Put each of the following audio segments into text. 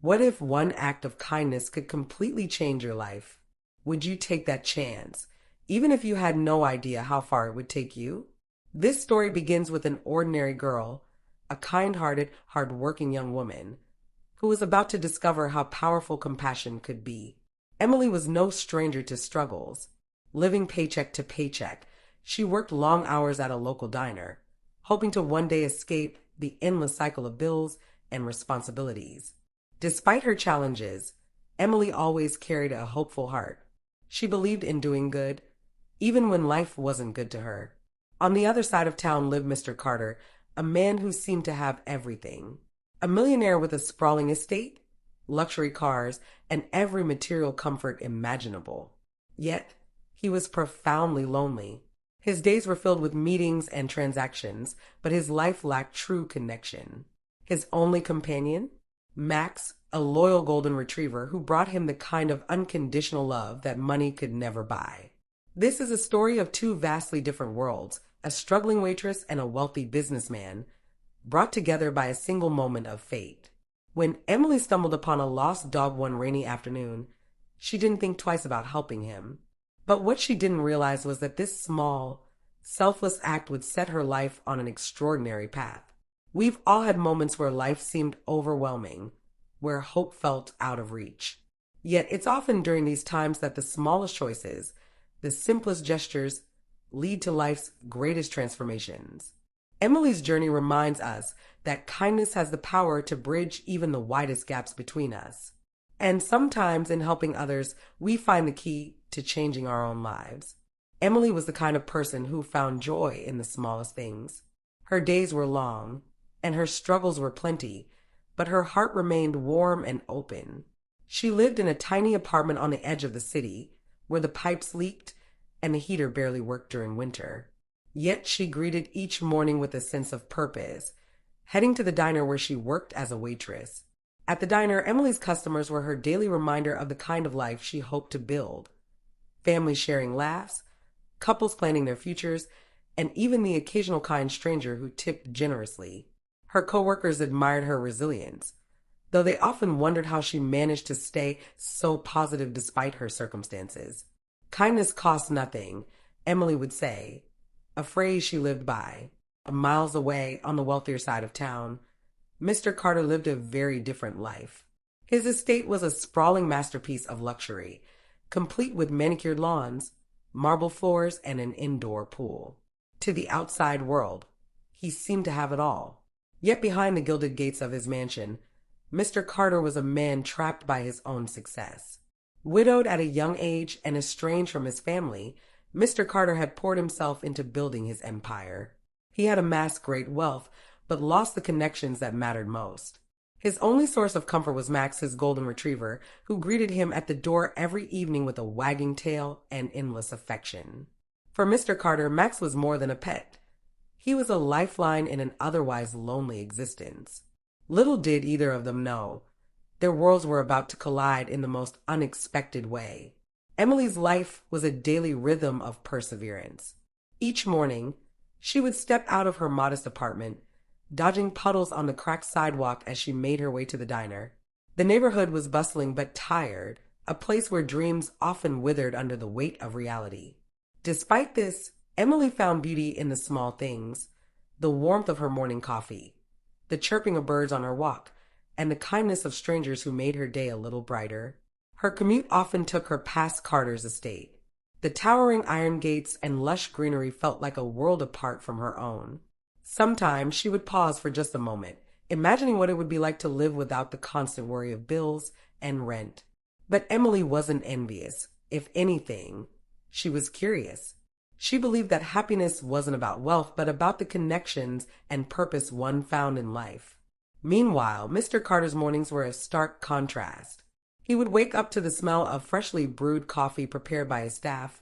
What if one act of kindness could completely change your life? Would you take that chance, even if you had no idea how far it would take you? This story begins with an ordinary girl, a kind-hearted, hard-working young woman, who was about to discover how powerful compassion could be. Emily was no stranger to struggles. Living paycheck to paycheck, she worked long hours at a local diner, hoping to one day escape the endless cycle of bills and responsibilities. Despite her challenges, Emily always carried a hopeful heart. She believed in doing good, even when life wasn't good to her. On the other side of town lived Mr. Carter, a man who seemed to have everything. A millionaire with a sprawling estate, luxury cars, and every material comfort imaginable. Yet, he was profoundly lonely. His days were filled with meetings and transactions, but his life lacked true connection. His only companion? Max, a loyal golden retriever who brought him the kind of unconditional love that money could never buy. This is a story of two vastly different worlds, a struggling waitress and a wealthy businessman, brought together by a single moment of fate. When Emily stumbled upon a lost dog one rainy afternoon, she didn't think twice about helping him. But what she didn't realize was that this small, selfless act would set her life on an extraordinary path. We've all had moments where life seemed overwhelming, where hope felt out of reach. Yet it's often during these times that the smallest choices, the simplest gestures, lead to life's greatest transformations. Emily's journey reminds us that kindness has the power to bridge even the widest gaps between us. And sometimes in helping others, we find the key to changing our own lives. Emily was the kind of person who found joy in the smallest things. Her days were long, and her struggles were plenty, but her heart remained warm and open. She lived in a tiny apartment on the edge of the city, where the pipes leaked and the heater barely worked during winter. Yet she greeted each morning with a sense of purpose, heading to the diner where she worked as a waitress. At the diner, Emily's customers were her daily reminder of the kind of life she hoped to build. Families sharing laughs, couples planning their futures, and even the occasional kind stranger who tipped generously. Her coworkers admired her resilience, though they often wondered how she managed to stay so positive despite her circumstances. Kindness costs nothing, Emily would say, a phrase she lived by. Miles away, on the wealthier side of town, Mr. Carter lived a very different life. His estate was a sprawling masterpiece of luxury, complete with manicured lawns, marble floors, and an indoor pool. To the outside world, he seemed to have it all. Yet behind the gilded gates of his mansion, Mr. Carter was a man trapped by his own success. Widowed at a young age and estranged from his family, Mr. Carter had poured himself into building his empire. He had amassed great wealth, but lost the connections that mattered most. His only source of comfort was Max, his golden retriever, who greeted him at the door every evening with a wagging tail and endless affection. For Mr. Carter, Max was more than a pet. He was a lifeline in an otherwise lonely existence. Little did either of them know, their worlds were about to collide in the most unexpected way. Emily's life was a daily rhythm of perseverance. Each morning, she would step out of her modest apartment, dodging puddles on the cracked sidewalk as she made her way to the diner. The neighborhood was bustling but tired, a place where dreams often withered under the weight of reality. Despite this, Emily found beauty in the small things, the warmth of her morning coffee, the chirping of birds on her walk, and the kindness of strangers who made her day a little brighter. Her commute often took her past Carter's estate. The towering iron gates and lush greenery felt like a world apart from her own. Sometimes she would pause for just a moment, imagining what it would be like to live without the constant worry of bills and rent. But Emily wasn't envious. If anything, she was curious. She believed that happiness wasn't about wealth, but about the connections and purpose one found in life. Meanwhile, Mr. Carter's mornings were a stark contrast. He would wake up to the smell of freshly brewed coffee prepared by his staff,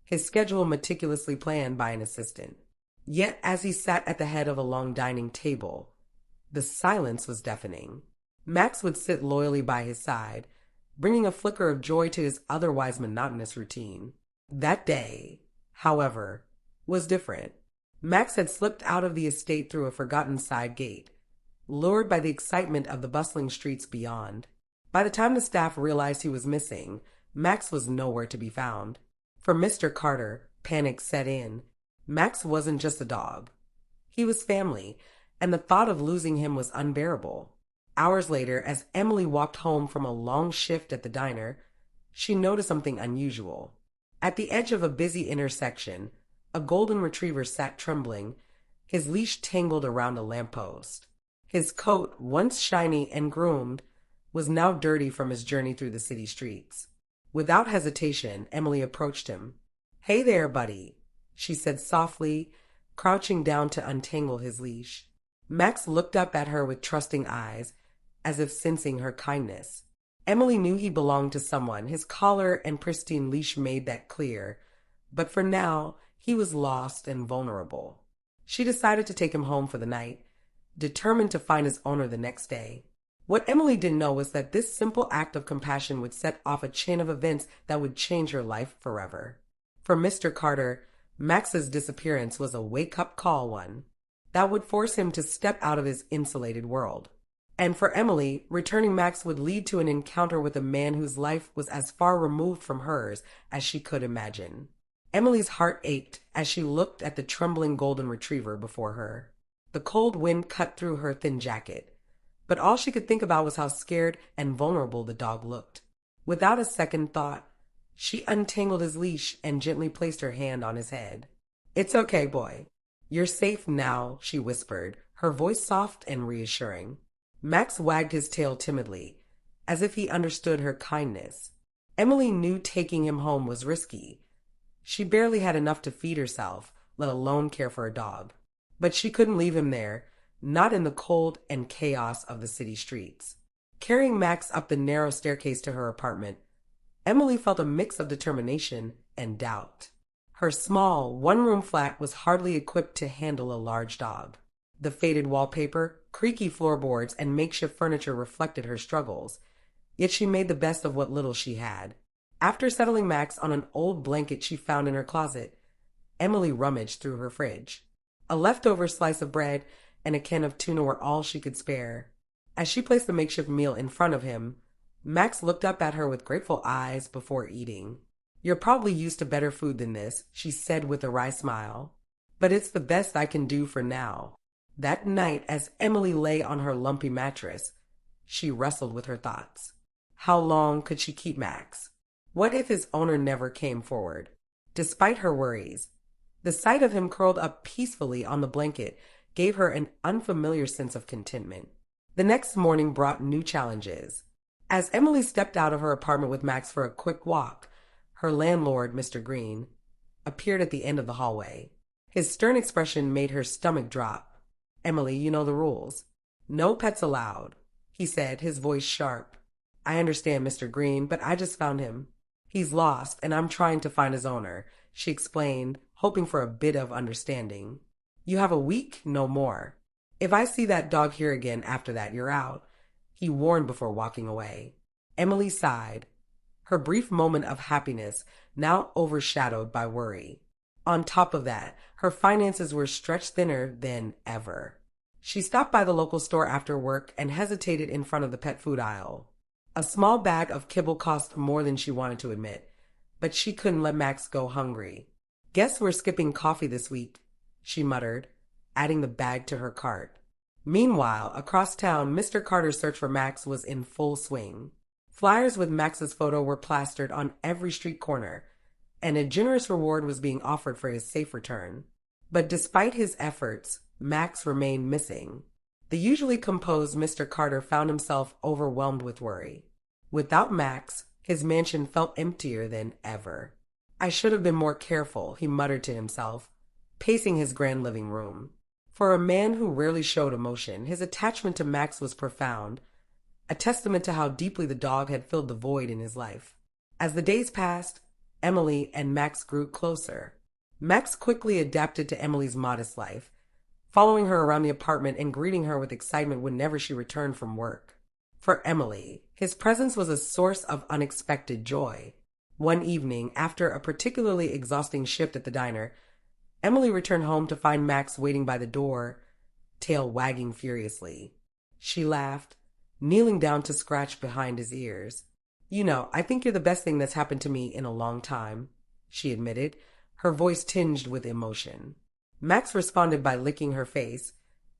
his schedule meticulously planned by an assistant. Yet as he sat at the head of a long dining table, the silence was deafening. Max would sit loyally by his side, bringing a flicker of joy to his otherwise monotonous routine. That day, however, was different. Max had slipped out of the estate through a forgotten side gate, lured by the excitement of the bustling streets beyond. By the time the staff realized he was missing, Max was nowhere to be found. For Mr. Carter, panic set in. Max wasn't just a dog. He was family, and the thought of losing him was unbearable. Hours later, as Emily walked home from a long shift at the diner, she noticed something unusual. At the edge of a busy intersection, a golden retriever sat trembling, his leash tangled around a lamppost. His coat, once shiny and groomed, was now dirty from his journey through the city streets. Without hesitation, Emily approached him. "Hey there, buddy," she said softly, crouching down to untangle his leash. Max looked up at her with trusting eyes, as if sensing her kindness. Emily knew he belonged to someone. His collar and pristine leash made that clear. But for now, he was lost and vulnerable. She decided to take him home for the night, determined to find his owner the next day. What Emily didn't know was that this simple act of compassion would set off a chain of events that would change her life forever. For Mr. Carter, Max's disappearance was a wake-up call one that would force him to step out of his insulated world. And for Emily, returning Max would lead to an encounter with a man whose life was as far removed from hers as she could imagine. Emily's heart ached as she looked at the trembling golden retriever before her. The cold wind cut through her thin jacket, but all she could think about was how scared and vulnerable the dog looked. Without a second thought, she untangled his leash and gently placed her hand on his head. "It's okay, boy. You're safe now," she whispered, her voice soft and reassuring. Max wagged his tail timidly, as if he understood her kindness. Emily knew taking him home was risky. She barely had enough to feed herself, let alone care for a dog. But she couldn't leave him there, not in the cold and chaos of the city streets. Carrying Max up the narrow staircase to her apartment, Emily felt a mix of determination and doubt. Her small, one-room flat was hardly equipped to handle a large dog. The faded wallpaper, creaky floorboards, and makeshift furniture reflected her struggles, yet she made the best of what little she had. After settling Max on an old blanket she found in her closet, Emily rummaged through her fridge. A leftover slice of bread and a can of tuna were all she could spare. As she placed the makeshift meal in front of him, Max looked up at her with grateful eyes before eating. "You're probably used to better food than this," she said with a wry smile. "But it's the best I can do for now." That night, as Emily lay on her lumpy mattress, she wrestled with her thoughts. How long could she keep Max? What if his owner never came forward? Despite her worries, the sight of him curled up peacefully on the blanket gave her an unfamiliar sense of contentment. The next morning brought new challenges. As Emily stepped out of her apartment with Max for a quick walk, her landlord, Mr. Green, appeared at the end of the hallway. His stern expression made her stomach drop. "Emily, you know the rules. No pets allowed," he said, his voice sharp. "I understand, Mr. Green, but I just found him. He's lost, and I'm trying to find his owner," she explained, hoping for a bit of understanding. "You have a week, no more. If I see that dog here again after that, you're out," he warned before walking away. Emily sighed, her brief moment of happiness now overshadowed by worry. On top of that, her finances were stretched thinner than ever. She stopped by the local store after work and hesitated in front of the pet food aisle. A small bag of kibble cost more than she wanted to admit, but she couldn't let Max go hungry. "Guess we're skipping coffee this week," she muttered, adding the bag to her cart. Meanwhile, across town, Mr. Carter's search for Max was in full swing. Flyers with Max's photo were plastered on every street corner, and a generous reward was being offered for his safe return. But despite his efforts, Max remained missing. The usually composed Mr. Carter found himself overwhelmed with worry. Without Max, his mansion felt emptier than ever. "I should have been more careful," he muttered to himself, pacing his grand living room. For a man who rarely showed emotion, his attachment to Max was profound, a testament to how deeply the dog had filled the void in his life. As the days passed, Emily and Max grew closer. Max quickly adapted to Emily's modest life, following her around the apartment and greeting her with excitement whenever she returned from work. For Emily, his presence was a source of unexpected joy. One evening, after a particularly exhausting shift at the diner, Emily returned home to find Max waiting by the door, tail wagging furiously. She laughed, kneeling down to scratch behind his ears. I think you're the best thing that's happened to me in a long time, she admitted, her voice tinged with emotion. Max responded by licking her face,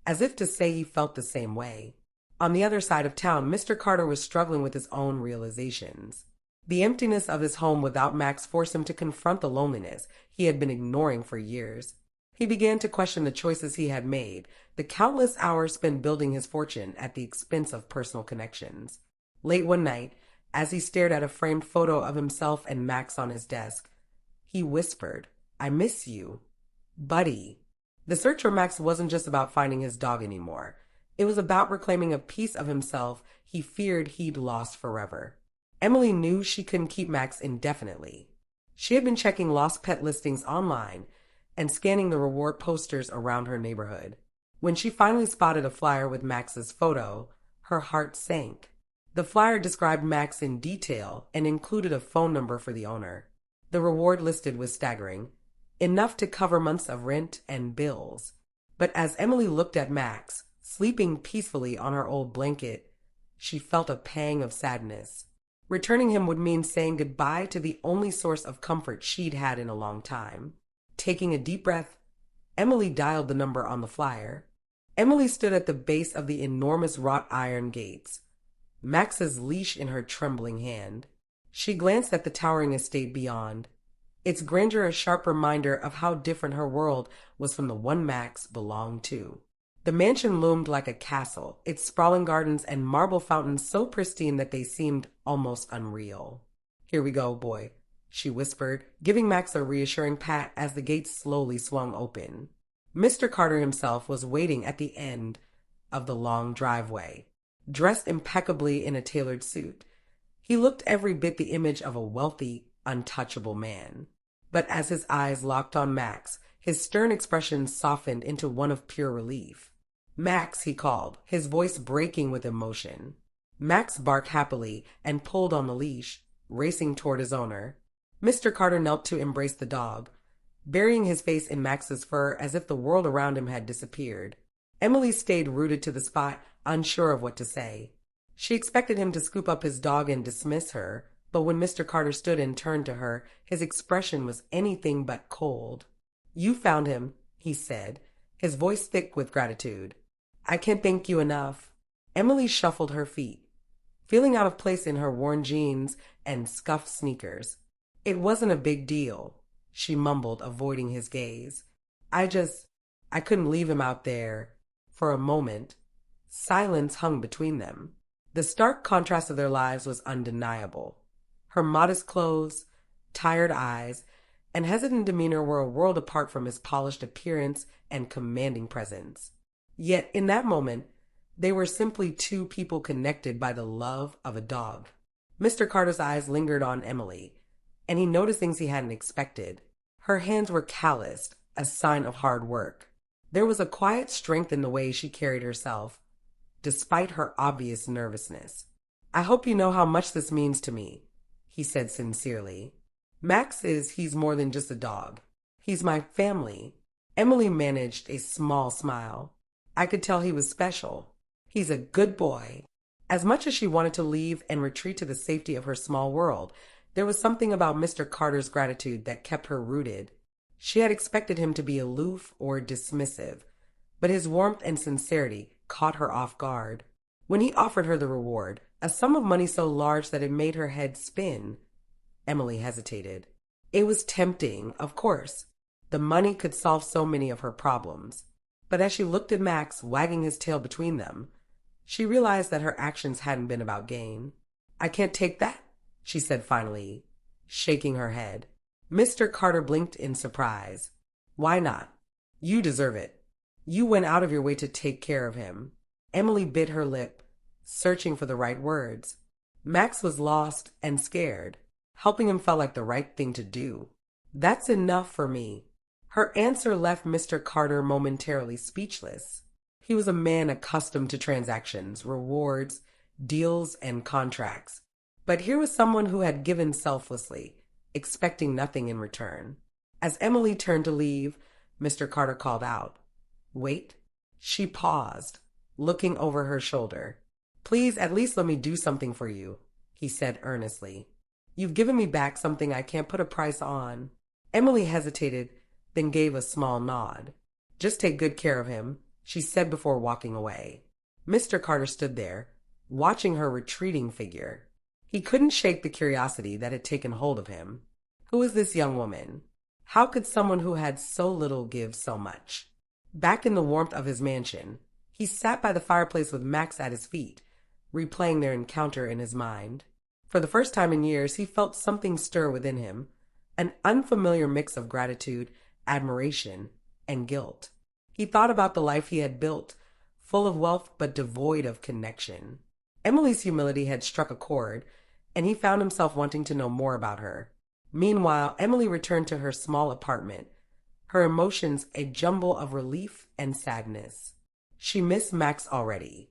as if to say he felt the same way. On the other side of town, Mr. Carter was struggling with his own realizations. The emptiness of his home without Max forced him to confront the loneliness he had been ignoring for years. He began to question the choices he had made, the countless hours spent building his fortune at the expense of personal connections. Late one night, as he stared at a framed photo of himself and Max on his desk, he whispered, "I miss you, buddy." The search for Max wasn't just about finding his dog anymore. It was about reclaiming a piece of himself he feared he'd lost forever. Emily knew she couldn't keep Max indefinitely. She had been checking lost pet listings online and scanning the reward posters around her neighborhood. When she finally spotted a flyer with Max's photo, her heart sank. The flyer described Max in detail and included a phone number for the owner. The reward listed was staggering, enough to cover months of rent and bills. But as Emily looked at Max, sleeping peacefully on her old blanket, she felt a pang of sadness. Returning him would mean saying goodbye to the only source of comfort she'd had in a long time. Taking a deep breath, Emily dialed the number on the flyer. Emily stood at the base of the enormous wrought iron gates, Max's leash in her trembling hand. She glanced at the towering estate beyond, its grandeur a sharp reminder of how different her world was from the one Max belonged to. The mansion loomed like a castle, its sprawling gardens and marble fountains so pristine that they seemed almost unreal. "Here we go, boy," she whispered, giving Max a reassuring pat as the gates slowly swung open. Mr. Carter himself was waiting at the end of the long driveway, dressed impeccably in a tailored suit. He looked every bit the image of a wealthy, untouchable man. But as his eyes locked on Max, his stern expression softened into one of pure relief. "Max," he called, his voice breaking with emotion. Max barked happily and pulled on the leash, racing toward his owner. Mr. Carter knelt to embrace the dog, burying his face in Max's fur as if the world around him had disappeared. Emily stayed rooted to the spot, unsure of what to say. She expected him to scoop up his dog and dismiss her, but when Mr. Carter stood and turned to her, his expression was anything but cold. "You found him," he said, his voice thick with gratitude. "I can't thank you enough." Emily shuffled her feet, feeling out of place in her worn jeans and scuffed sneakers. "It wasn't a big deal," she mumbled, avoiding his gaze. I couldn't leave him out there." For a moment, silence hung between them. The stark contrast of their lives was undeniable. Her modest clothes, tired eyes, and hesitant demeanor were a world apart from his polished appearance and commanding presence. Yet, in that moment, they were simply two people connected by the love of a dog. Mr. Carter's eyes lingered on Emily, and he noticed things he hadn't expected. Her hands were calloused, a sign of hard work. There was a quiet strength in the way she carried herself, despite her obvious nervousness. "I hope you know how much this means to me," he said sincerely. He's more than just a dog. He's my family." Emily managed a small smile. I could tell he was special. "He's a good boy." As much as she wanted to leave and retreat to the safety of her small world, there was something about Mr. Carter's gratitude that kept her rooted. She had expected him to be aloof or dismissive, but his warmth and sincerity caught her off guard. When he offered her the reward, a sum of money so large that it made her head spin, Emily hesitated. It was tempting, of course. The money could solve so many of her problems. But as she looked at Max, wagging his tail between them, she realized that her actions hadn't been about gain. "I can't take that," she said finally, shaking her head. Mr. Carter blinked in surprise. "Why not? You deserve it. You went out of your way to take care of him." Emily bit her lip, searching for the right words. Max was lost and scared. Helping him felt like the right thing to do. "That's enough for me." Her answer left Mr. Carter momentarily speechless. He was a man accustomed to transactions, rewards, deals, and contracts. But here was someone who had given selflessly, expecting nothing in return. As Emily turned to leave, Mr. Carter called out, "Wait." She paused, looking over her shoulder. Please, at least let me do something for you, he said earnestly. You've given me back something I can't put a price on. Emily hesitated, then gave a small nod. Just take good care of him, she said before walking away. Mr. Carter stood there, watching her retreating figure. He couldn't shake the curiosity that had taken hold of him. Who is this young woman? How could someone who had so little give so much? Back in the warmth of his mansion, he sat by the fireplace with Max at his feet, replaying their encounter in his mind. For the first time in years, he felt something stir within him, an unfamiliar mix of gratitude, admiration, and guilt. He thought about the life he had built, full of wealth but devoid of connection. Emily's humility had struck a chord, and he found himself wanting to know more about her. Meanwhile, Emily returned to her small apartment, her emotions a jumble of relief and sadness. She missed Max already,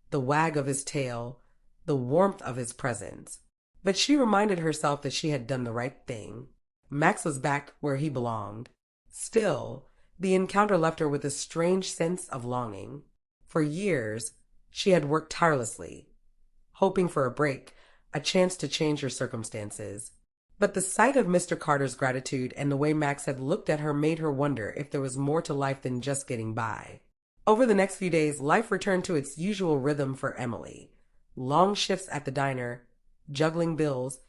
the wag of his tail, the warmth of his presence. But she reminded herself that she had done the right thing. Max was back where he belonged. Still, the encounter left her with a strange sense of longing. For years, she had worked tirelessly, hoping for a break, a chance to change her circumstances. But the sight of Mr. Carter's gratitude and the way Max had looked at her made her wonder if there was more to life than just getting by. Over the next few days, life returned to its usual rhythm for Emily. Long shifts at the diner, juggling bills,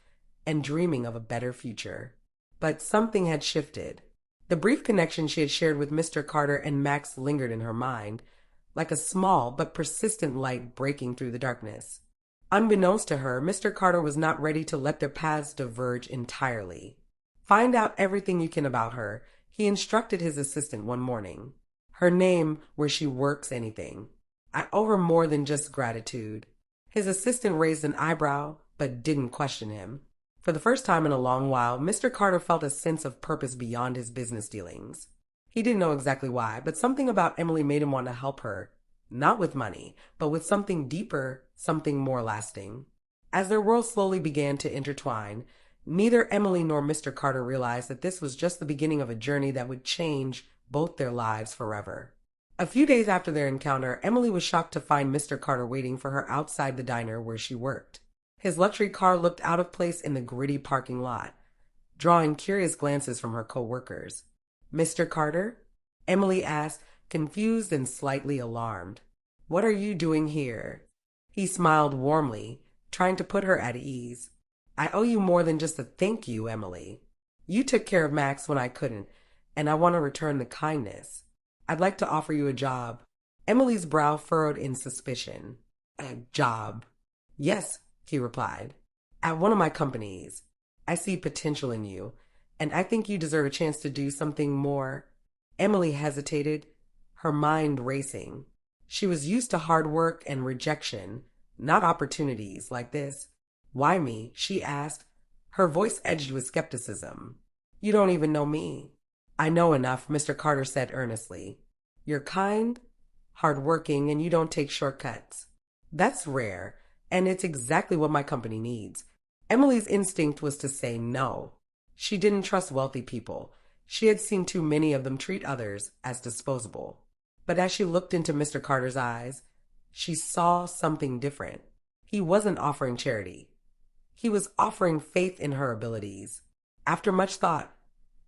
and dreaming of a better future. But something had shifted. The brief connection she had shared with Mr. Carter and Max lingered in her mind, like a small but persistent light breaking through the darkness. Unbeknownst to her, Mr. Carter was not ready to let their paths diverge entirely. Find out everything you can about her, he instructed his assistant one morning. Her name, where she works, anything. I owe her more than just gratitude. His assistant raised an eyebrow, but didn't question him. For the first time in a long while, Mr. Carter felt a sense of purpose beyond his business dealings. He didn't know exactly why, but something about Emily made him want to help her. Not with money, but with something deeper, something more lasting. As their worlds slowly began to intertwine, neither Emily nor Mr. Carter realized that this was just the beginning of a journey that would change both their lives forever. A few days after their encounter, Emily was shocked to find Mr. Carter waiting for her outside the diner where she worked. His luxury car looked out of place in the gritty parking lot, drawing curious glances from her co-workers. "Mr. Carter?" Emily asked, confused and slightly alarmed. "What are you doing here?" He smiled warmly, trying to put her at ease. "I owe you more than just a thank you, Emily. You took care of Max when I couldn't, and I want to return the kindness. I'd like to offer you a job." Emily's brow furrowed in suspicion. "A job?" "Yes," he replied. "At one of my companies. I see potential in you, and I think you deserve a chance to do something more." Emily hesitated, her mind racing. She was used to hard work and rejection, not opportunities like this. "Why me?" she asked, her voice edged with skepticism. "You don't even know me." "I know enough," Mr. Carter said earnestly. "You're kind, hardworking, and you don't take shortcuts. That's rare, and it's exactly what my company needs." Emily's instinct was to say no. She didn't trust wealthy people. She had seen too many of them treat others as disposable. But as she looked into Mr. Carter's eyes, she saw something different. He wasn't offering charity. He was offering faith in her abilities. After much thought,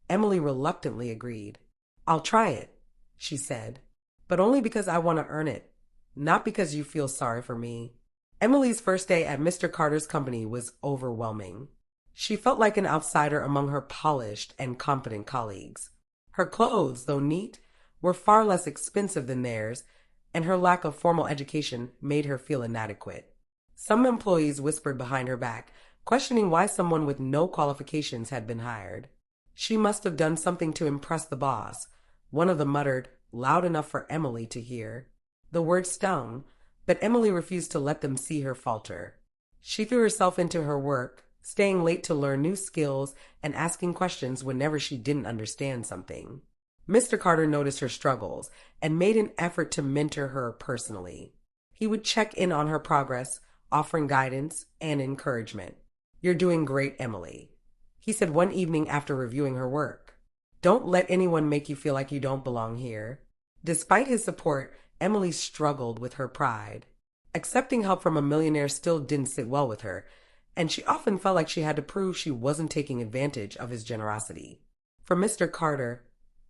Emily reluctantly agreed. "I'll try it," she said, "but only because I want to earn it, not because you feel sorry for me." Emily's first day at Mr. Carter's company was overwhelming. She felt like an outsider among her polished and competent colleagues. Her clothes, though neat, were far less expensive than theirs, and her lack of formal education made her feel inadequate. Some employees whispered behind her back, questioning why someone with no qualifications had been hired. She must have done something to impress the boss, one of them muttered, loud enough for Emily to hear. The word stung, but Emily refused to let them see her falter. She threw herself into her work, staying late to learn new skills and asking questions whenever she didn't understand something. Mr. Carter noticed her struggles and made an effort to mentor her personally. He would check in on her progress, offering guidance and encouragement. "You're doing great, Emily," he said one evening after reviewing her work. "Don't let anyone make you feel like you don't belong here." Despite his support, Emily struggled with her pride. Accepting help from a millionaire still didn't sit well with her, and she often felt like she had to prove she wasn't taking advantage of his generosity. For Mr. Carter,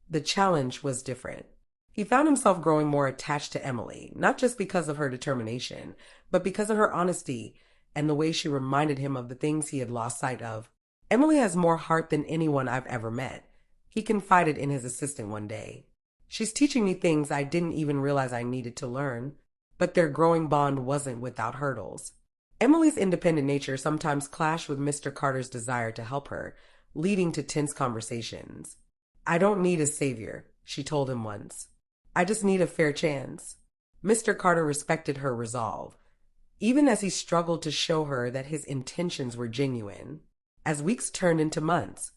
the challenge was different. He found himself growing more attached to Emily, not just because of her determination, but because of her honesty and the way she reminded him of the things he had lost sight of. Emily has more heart than anyone I've ever met, he confided in his assistant one day. She's teaching me things I didn't even realize I needed to learn, but their growing bond wasn't without hurdles. Emily's independent nature sometimes clashed with Mr. Carter's desire to help her, leading to tense conversations. "I don't need a savior," she told him once. "I just need a fair chance." Mr. Carter respected her resolve, even as he struggled to show her that his intentions were genuine. As weeks turned into months,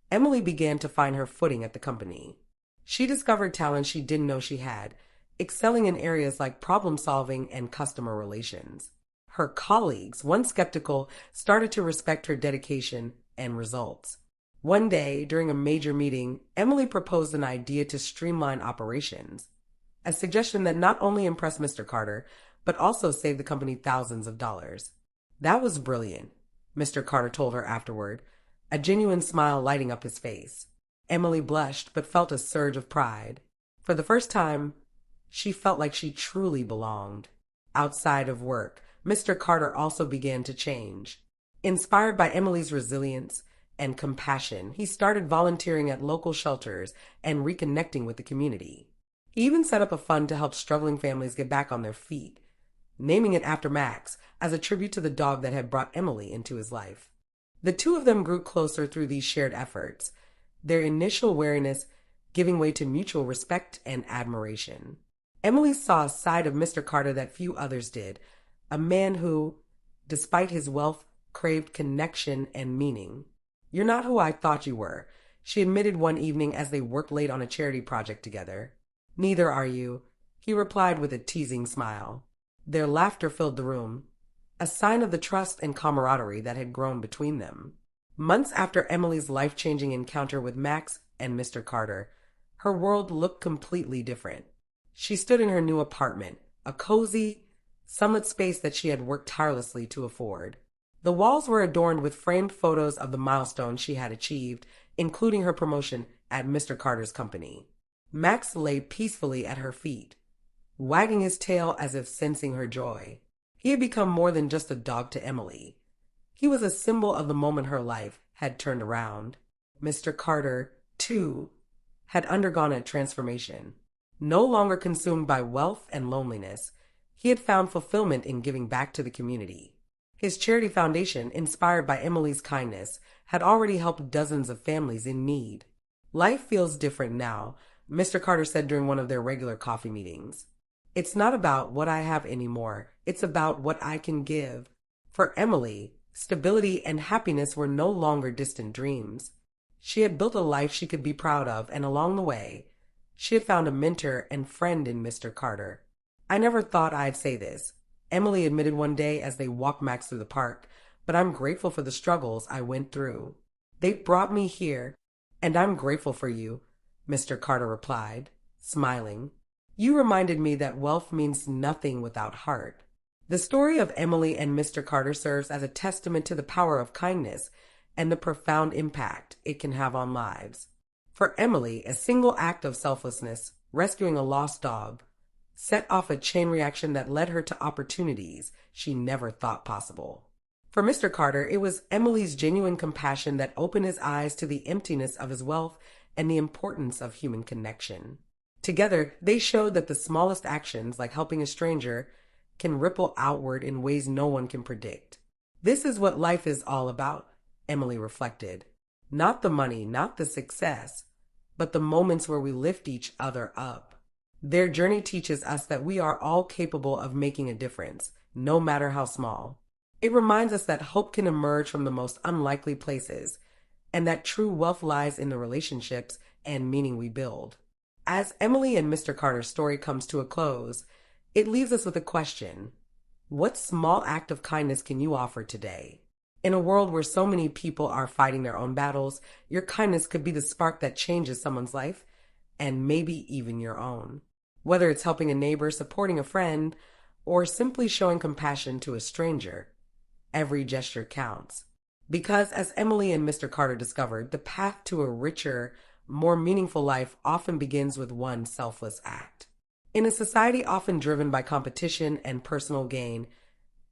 Emily began to find her footing at the company. She discovered talent she didn't know she had, excelling in areas like problem solving and customer relations. Her colleagues, once skeptical, started to respect her dedication and results. One day, during a major meeting, Emily proposed an idea to streamline operations, a suggestion that not only impressed Mr. Carter, but also saved the company thousands of dollars. "That was brilliant," Mr. Carter told her afterward, a genuine smile lighting up his face. Emily blushed but felt a surge of pride. For the first time, she felt like she truly belonged. Outside of work, Mr. Carter also began to change. Inspired by Emily's resilience and compassion, he started volunteering at local shelters and reconnecting with the community. He even set up a fund to help struggling families get back on their feet, naming it after Max as a tribute to the dog that had brought Emily into his life. The two of them grew closer through these shared efforts, their initial wariness giving way to mutual respect and admiration. Emily saw a side of Mr. Carter that few others did, a man who, despite his wealth, craved connection and meaning. "You're not who I thought you were," she admitted one evening as they worked late on a charity project together. "Neither are you," he replied with a teasing smile. Their laughter filled the room, a sign of the trust and camaraderie that had grown between them. Months after Emily's life-changing encounter with Max and Mr. Carter, her world looked completely different. She stood in her new apartment, a cozy, sunlit space that she had worked tirelessly to afford. The walls were adorned with framed photos of the milestones she had achieved, including her promotion at Mr. Carter's company. Max lay peacefully at her feet, wagging his tail as if sensing her joy. He had become more than just a dog to Emily. He was a symbol of the moment her life had turned around. Mr. Carter, too, had undergone a transformation. No longer consumed by wealth and loneliness, he had found fulfillment in giving back to the community. His charity foundation, inspired by Emily's kindness, had already helped dozens of families in need. "Life feels different now," Mr. Carter said during one of their regular coffee meetings. "It's not about what I have anymore. It's about what I can give." For Emily, stability and happiness were no longer distant dreams. She had built a life she could be proud of, and along the way, she had found a mentor and friend in Mr. Carter. "I never thought I'd say this," Emily admitted one day as they walked Max through the park, "but I'm grateful for the struggles I went through. They brought me here, and I'm grateful for you," Mr. Carter replied, smiling. "You reminded me that wealth means nothing without heart." The story of Emily and Mr. Carter serves as a testament to the power of kindness and the profound impact it can have on lives. For Emily, a single act of selflessness, rescuing a lost dog, set off a chain reaction that led her to opportunities she never thought possible. For Mr. Carter, it was Emily's genuine compassion that opened his eyes to the emptiness of his wealth and the importance of human connection. Together, they showed that the smallest actions, like helping a stranger, can ripple outward in ways no one can predict. "This is what life is all about," Emily reflected. "Not the money, not the success, but the moments where we lift each other up." Their journey teaches us that we are all capable of making a difference, no matter how small. It reminds us that hope can emerge from the most unlikely places, and that true wealth lies in the relationships and meaning we build. As Emily and Mr. Carter's story comes to a close, it leaves us with a question. What small act of kindness can you offer today? In a world where so many people are fighting their own battles, your kindness could be the spark that changes someone's life, and maybe even your own. Whether it's helping a neighbor, supporting a friend, or simply showing compassion to a stranger. Every gesture counts. Because, as Emily and Mr. Carter discovered, the path to a richer, more meaningful life often begins with one selfless act. In a society often driven by competition and personal gain,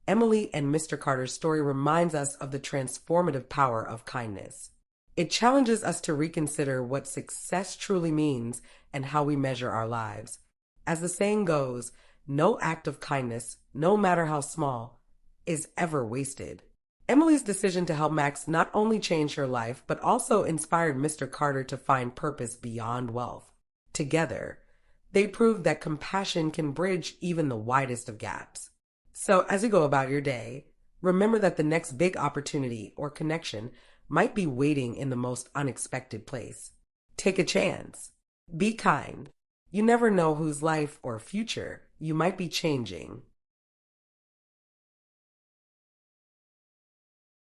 Emily and Mr. Carter's story reminds us of the transformative power of kindness. It challenges us to reconsider what success truly means and how we measure our lives. As the saying goes, no act of kindness, no matter how small, is ever wasted. Emily's decision to help Max not only changed her life, but also inspired Mr. Carter to find purpose beyond wealth. Together, they proved that compassion can bridge even the widest of gaps. So, as you go about your day, remember that the next big opportunity or connection might be waiting in the most unexpected place. Take a chance. Be kind. You never know whose life or future you might be changing.